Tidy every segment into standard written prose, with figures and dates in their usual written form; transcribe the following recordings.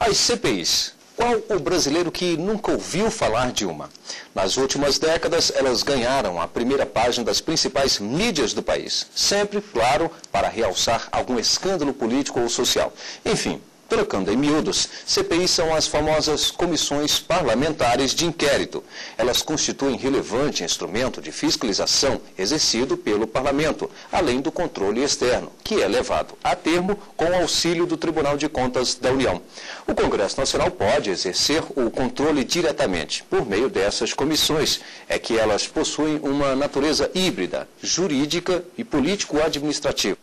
As CPIs. Qual o brasileiro que nunca ouviu falar de uma? Nas últimas décadas, elas ganharam a primeira página das principais mídias do país. Sempre, claro, para realçar algum escândalo político ou social. Enfim, trocando em miúdos, CPIs são as famosas comissões parlamentares de inquérito. Elas constituem relevante instrumento de fiscalização exercido pelo parlamento, além do controle externo, que é levado a termo com o auxílio do Tribunal de Contas da União. O Congresso Nacional pode exercer o controle diretamente. Por meio dessas comissões, é que elas possuem uma natureza híbrida, jurídica e político-administrativa.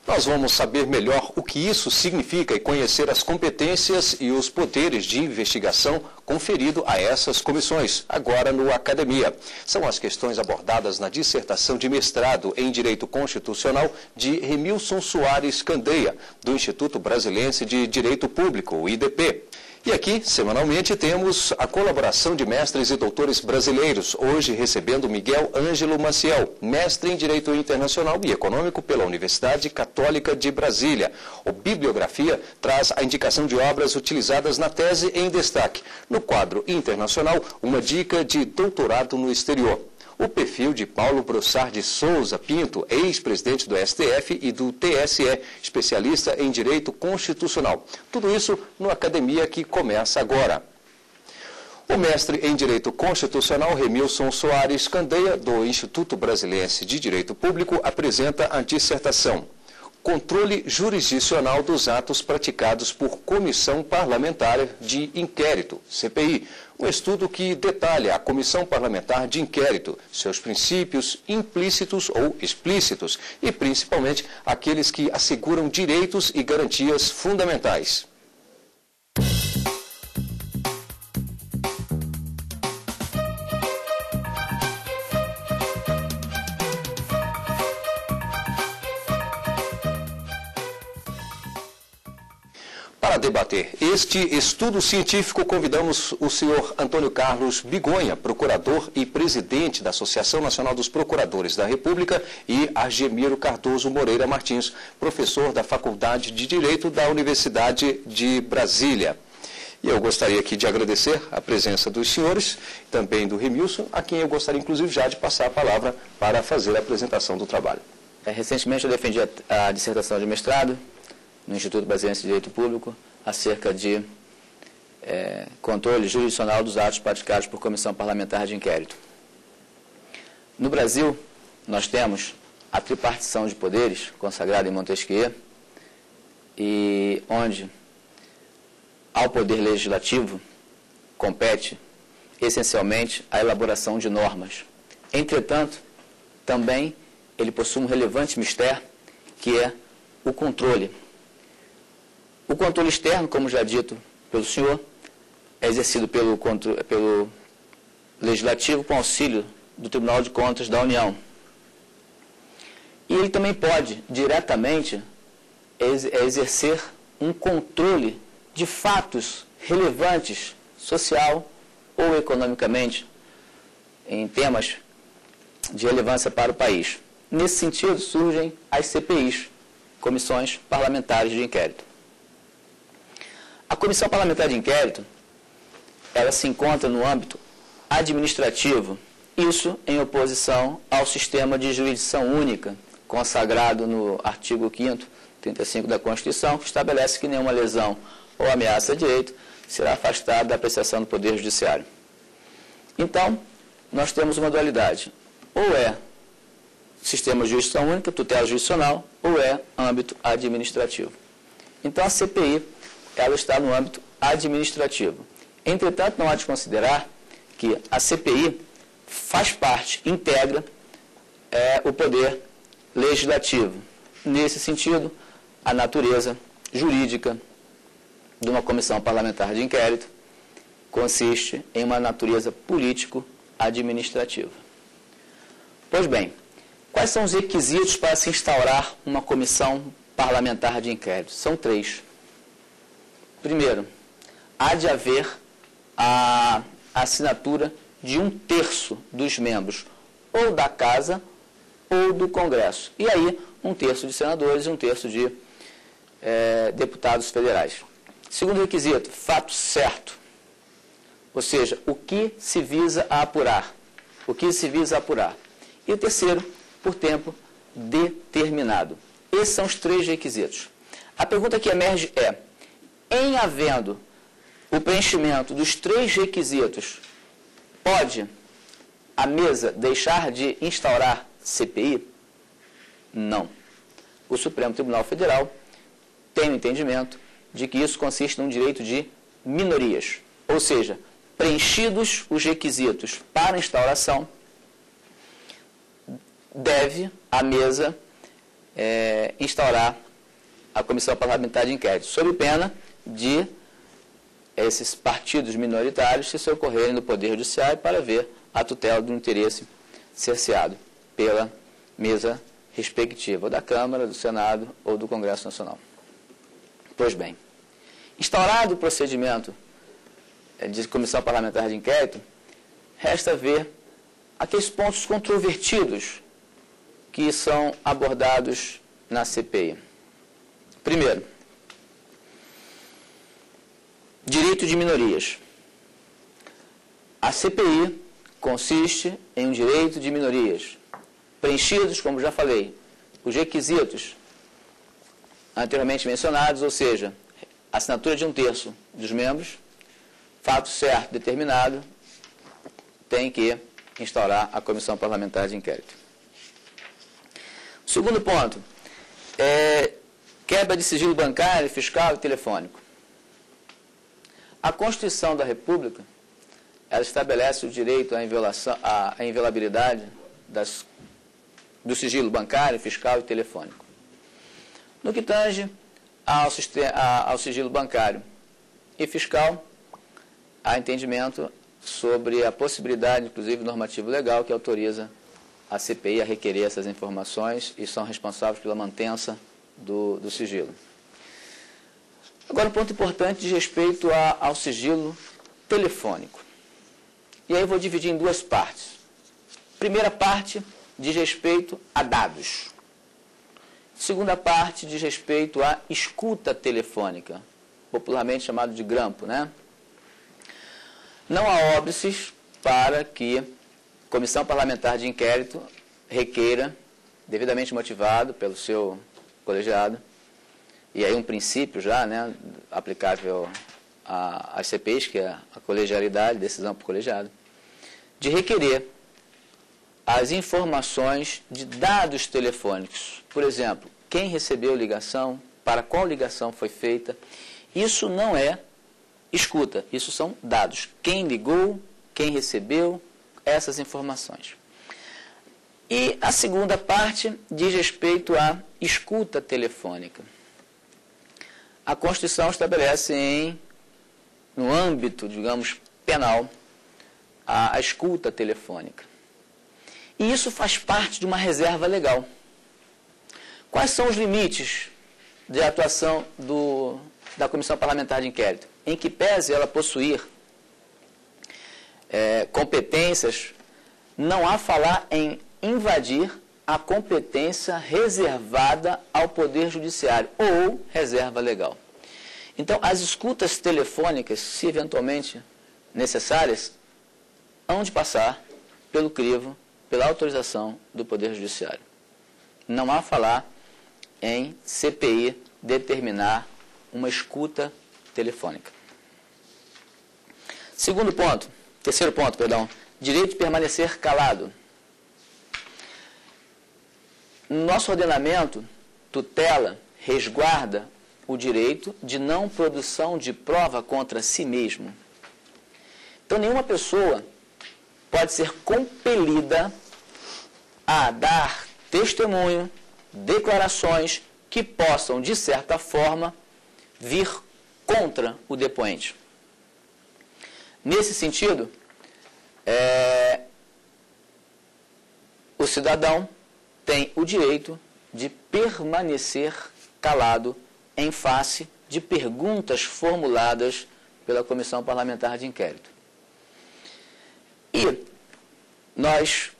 Nós vamos saber melhor o que isso significa e conhecer as competências e os poderes de investigação conferido a essas comissões, agora no Academia. São as questões abordadas na dissertação de mestrado em Direito Constitucional de Remilson Soares Candeia, do Instituto Brasilense de Direito Público, o IDP. E aqui, semanalmente, temos a colaboração de mestres e doutores brasileiros, hoje recebendo Miguel Ângelo Maciel, mestre em Direito Internacional e Econômico pela Universidade Católica de Brasília. O Bibliografia traz a indicação de obras utilizadas na tese em destaque. No quadro internacional, uma dica de doutorado no exterior. O perfil de Paulo Brossard de Souza Pinto, ex-presidente do STF e do TSE, especialista em Direito Constitucional. Tudo isso no Academia que começa agora. O mestre em Direito Constitucional, Remilson Soares Candeia, do Instituto Brasilense de Direito Público, apresenta a dissertação Controle Jurisdicional dos Atos Praticados por Comissão Parlamentar de Inquérito, CPI, um estudo que detalha a Comissão Parlamentar de Inquérito, seus princípios implícitos ou explícitos e, principalmente, aqueles que asseguram direitos e garantias fundamentais. Para debater este estudo científico, convidamos o senhor Antônio Carlos Bigonha, procurador e presidente da Associação Nacional dos Procuradores da República, e Argemiro Cardoso Moreira Martins, professor da Faculdade de Direito da Universidade de Brasília. E eu gostaria aqui de agradecer a presença dos senhores, também do Remilson, a quem eu gostaria, inclusive, já de passar a palavra para fazer a apresentação do trabalho. Recentemente eu defendi a dissertação de mestrado no Instituto Brasileiro de Direito Público, acerca de controle jurisdicional dos atos praticados por Comissão Parlamentar de Inquérito. No Brasil, nós temos a tripartição de poderes, consagrada em Montesquieu, e onde ao Poder Legislativo compete, essencialmente, a elaboração de normas. Entretanto, também ele possui um relevante mistério, que é o controle. O controle externo, como já dito pelo senhor, é exercido pelo Legislativo com auxílio do Tribunal de Contas da União. E ele também pode, diretamente, exercer um controle de fatos relevantes, social ou economicamente, em temas de relevância para o país. Nesse sentido, surgem as CPIs, Comissões Parlamentares de Inquérito. A Comissão Parlamentar de Inquérito, ela se encontra no âmbito administrativo, isso em oposição ao sistema de jurisdição única, consagrado no artigo 5º, 35 da Constituição, que estabelece que nenhuma lesão ou ameaça a direito será afastada da apreciação do Poder Judiciário. Então, nós temos uma dualidade. Ou é sistema de jurisdição única, tutela jurisdicional, ou é âmbito administrativo. Então, a CPI, ela está no âmbito administrativo. Entretanto, não há de considerar que a CPI faz parte, integra o poder legislativo. Nesse sentido, a natureza jurídica de uma comissão parlamentar de inquérito consiste em uma natureza político-administrativa. Pois bem, quais são os requisitos para se instaurar uma comissão parlamentar de inquérito? São 3. Primeiro, há de haver a assinatura de 1/3 dos membros, ou da Casa ou do Congresso. E aí, 1/3 de senadores e 1/3 de deputados federais. Segundo requisito, fato certo. Ou seja, o que se visa a apurar. O que se visa a apurar. E o terceiro, por tempo determinado. Esses são os 3 requisitos. A pergunta que emerge é, em havendo o preenchimento dos 3 requisitos, pode a mesa deixar de instaurar CPI? Não. O Supremo Tribunal Federal tem o entendimento de que isso consiste num direito de minorias. Ou seja, preenchidos os requisitos para a instauração, deve a mesa instaurar a Comissão Parlamentar de Inquérito, sob pena de esses partidos minoritários se socorrerem no Poder Judiciário para ver a tutela do interesse cerceado pela mesa respectiva, ou da Câmara, do Senado ou do Congresso Nacional. Pois bem, instaurado o procedimento de Comissão Parlamentar de Inquérito, resta ver aqueles pontos controvertidos que são abordados na CPI. Primeiro, direito de minorias. A CPI consiste em um direito de minorias, preenchidos, como já falei, os requisitos anteriormente mencionados, ou seja, assinatura de 1/3 dos membros, fato certo determinado, tem que instaurar a Comissão Parlamentar de Inquérito. Segundo ponto, quebra de sigilo bancário, fiscal e telefônico. A Constituição da República, ela estabelece o direito à inviolabilidade do sigilo bancário, fiscal e telefônico. No que tange ao sigilo bancário e fiscal, há entendimento sobre a possibilidade, inclusive normativo legal, que autoriza a CPI a requerer essas informações e são responsáveis pela mantença do sigilo. Agora, um ponto importante diz respeito ao sigilo telefônico. E aí eu vou dividir em 2 partes. Primeira parte diz respeito a dados. Segunda parte diz respeito à escuta telefônica, popularmente chamado de grampo, né? Não há óbices para que a Comissão Parlamentar de Inquérito requeira, devidamente motivado pelo seu colegiado, e aí um princípio já, né, aplicável às CPIs, que é a colegialidade, decisão por colegiado, de requerer as informações de dados telefônicos. Por exemplo, quem recebeu ligação, para qual ligação foi feita. Isso não é escuta, isso são dados. Quem ligou, quem recebeu, essas informações. E a segunda parte diz respeito à escuta telefônica. A Constituição estabelece no âmbito, digamos, penal, a escuta telefônica. E isso faz parte de uma reserva legal. Quais são os limites de atuação da Comissão Parlamentar de Inquérito? Em que pese ela possuir competências, não há falar em invadir a competência reservada ao Poder Judiciário ou reserva legal. Então, as escutas telefônicas, se eventualmente necessárias, hão de passar pelo crivo, pela autorização do Poder Judiciário. Não há falar em CPI determinar uma escuta telefônica. Terceiro ponto, direito de permanecer calado. Nosso ordenamento tutela, resguarda o direito de não produção de prova contra si mesmo. Então, nenhuma pessoa pode ser compelida a dar testemunho, declarações que possam, de certa forma, vir contra o depoente. Nesse sentido, o cidadão tem o direito de permanecer calado em face de perguntas formuladas pela Comissão Parlamentar de Inquérito. E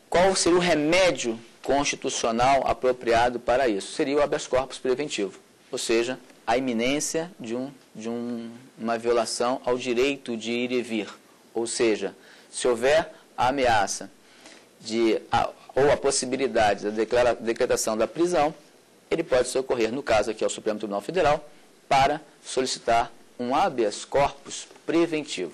qual seria o remédio constitucional apropriado para isso? Seria o habeas corpus preventivo, ou seja, a iminência de um de uma violação ao direito de ir e vir. Ou seja, se houver a ameaça ou a possibilidade da decretação da prisão, ele pode socorrer, no caso aqui ao Supremo Tribunal Federal, para solicitar um habeas corpus preventivo.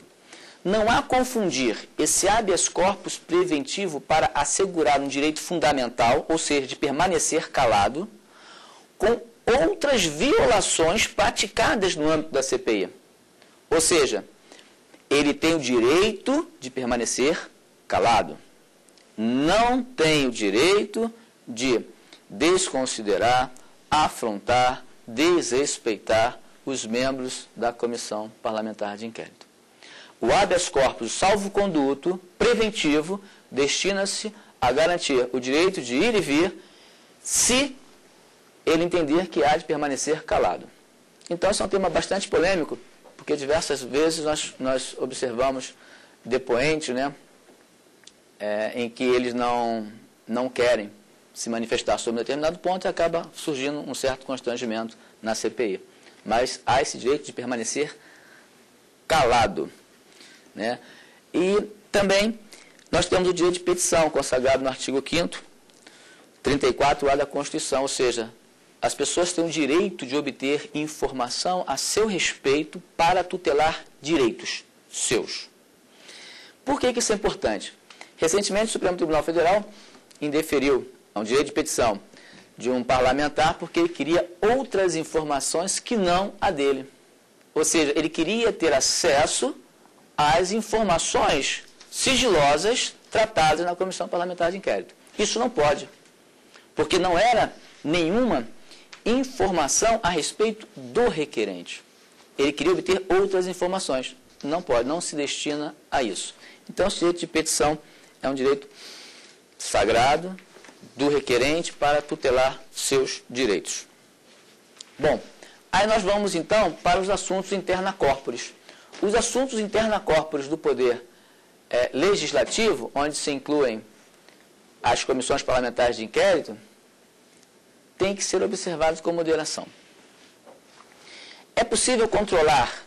Não há confundir esse habeas corpus preventivo para assegurar um direito fundamental, ou seja, de permanecer calado, com outras violações praticadas no âmbito da CPI. Ou seja, ele tem o direito de permanecer calado. Não tem o direito de desconsiderar, afrontar, desrespeitar os membros da Comissão Parlamentar de Inquérito. O habeas corpus salvo-conduto preventivo destina-se a garantir o direito de ir e vir se ele entender que há de permanecer calado. Então, esse é um tema bastante polêmico, porque diversas vezes nós observamos depoentes, né, em que eles não querem se manifestar sobre um determinado ponto e acaba surgindo um certo constrangimento na CPI. Mas há esse direito de permanecer calado, né? E também nós temos o direito de petição, consagrado no artigo 5º, 34A da Constituição, ou seja, as pessoas têm o direito de obter informação a seu respeito para tutelar direitos seus. Por que isso é importante? Recentemente, o Supremo Tribunal Federal indeferiu um direito de petição de um parlamentar porque ele queria outras informações que não a dele. Ou seja, ele queria ter acesso às informações sigilosas tratadas na Comissão Parlamentar de Inquérito. Isso não pode, porque não era nenhuma informação a respeito do requerente. Ele queria obter outras informações. Não pode, não se destina a isso. Então, esse direito de petição é um direito sagrado do requerente para tutelar seus direitos. Bom, aí nós vamos então para os assuntos interna corporis. Os assuntos interna corporis do Poder Legislativo, onde se incluem as comissões parlamentares de inquérito, têm que ser observados com moderação. É possível controlar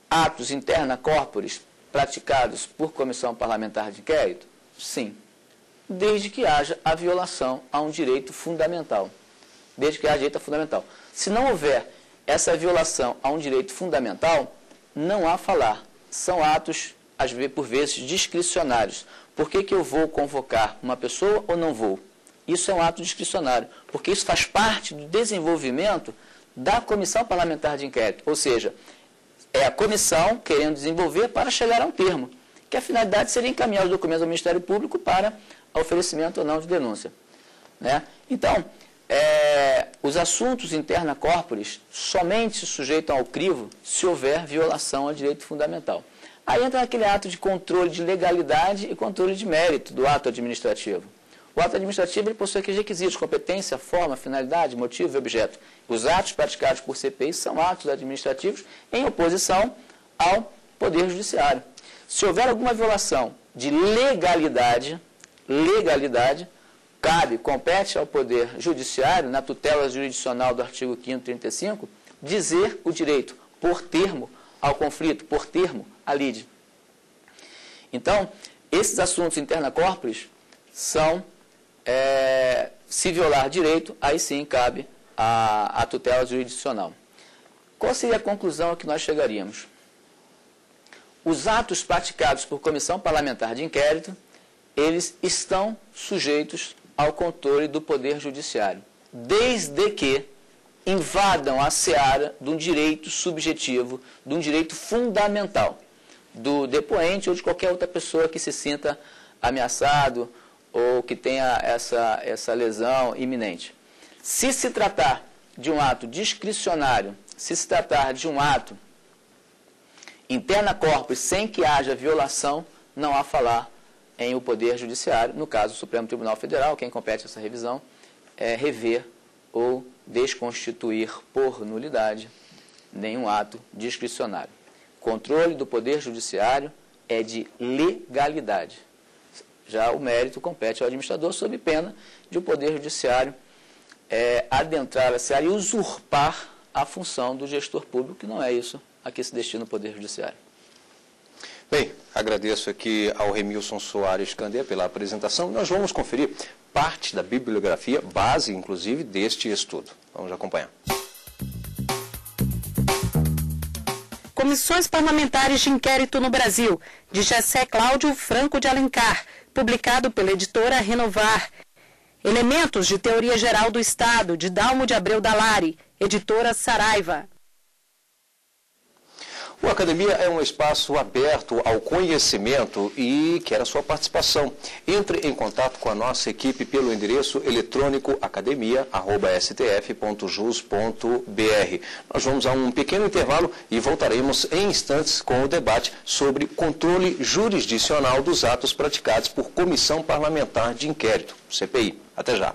atos interna corporis praticados por comissão parlamentar de inquérito? Sim, desde que haja a violação a um direito fundamental. Desde que haja direito fundamental. Se não houver essa violação a um direito fundamental, não há a falar. São atos, às vezes, por vezes, discricionários. Por que eu vou convocar uma pessoa ou não vou? Isso é um ato discricionário, porque isso faz parte do desenvolvimento da comissão parlamentar de inquérito. Ou seja, é a comissão querendo desenvolver para chegar a um termo, que a finalidade seria encaminhar os documentos ao Ministério Público para oferecimento ou não de denúncia, né? Então, os assuntos interna corporis somente se sujeitam ao crivo se houver violação ao direito fundamental. Aí entra aquele ato de controle de legalidade e controle de mérito do ato administrativo. O ato administrativo ele possui aqueles requisitos: competência, forma, finalidade, motivo e objeto. Os atos praticados por CPI são atos administrativos em oposição ao Poder Judiciário. Se houver alguma violação de legalidade, compete ao Poder Judiciário, na tutela jurisdicional do artigo 5º, 35, dizer o direito por termo ao conflito, por termo à lide. Então, esses assuntos interna corporis são, se violar direito, aí sim cabe a tutela jurisdicional. Qual seria a conclusão a que nós chegaríamos? Os atos praticados por comissão parlamentar de inquérito, eles estão sujeitos ao controle do Poder Judiciário, desde que invadam a seara de um direito subjetivo, de um direito fundamental, do depoente ou de qualquer outra pessoa que se sinta ameaçado ou que tenha essa lesão iminente. Se se tratar de um ato discricionário, se se tratar de um ato interna corporis sem que haja violação, não há falar em o Poder Judiciário, no caso o Supremo Tribunal Federal, quem compete essa revisão, é rever ou desconstituir por nulidade nenhum ato discricionário. Controle do Poder Judiciário é de legalidade. Já o mérito compete ao administrador, sob pena de o Poder Judiciário adentrar a seara e usurpar a função do gestor público, que não é isso a que se destina o Poder Judiciário. Bem, agradeço aqui ao Remilson Soares Candeia pela apresentação. Nós vamos conferir parte da bibliografia, base, inclusive, deste estudo. Vamos acompanhar. Comissões Parlamentares de Inquérito no Brasil, de Jessé Cláudio Franco de Alencar, publicado pela editora Renovar. Elementos de Teoria Geral do Estado, de Dalmo de Abreu Dalari, editora Saraiva. O Academia é um espaço aberto ao conhecimento e quer a sua participação. Entre em contato com a nossa equipe pelo endereço eletrônico academia@stf.jus.br. Nós vamos a um pequeno intervalo e voltaremos em instantes com o debate sobre controle jurisdicional dos atos praticados por Comissão Parlamentar de Inquérito, CPI. Até já.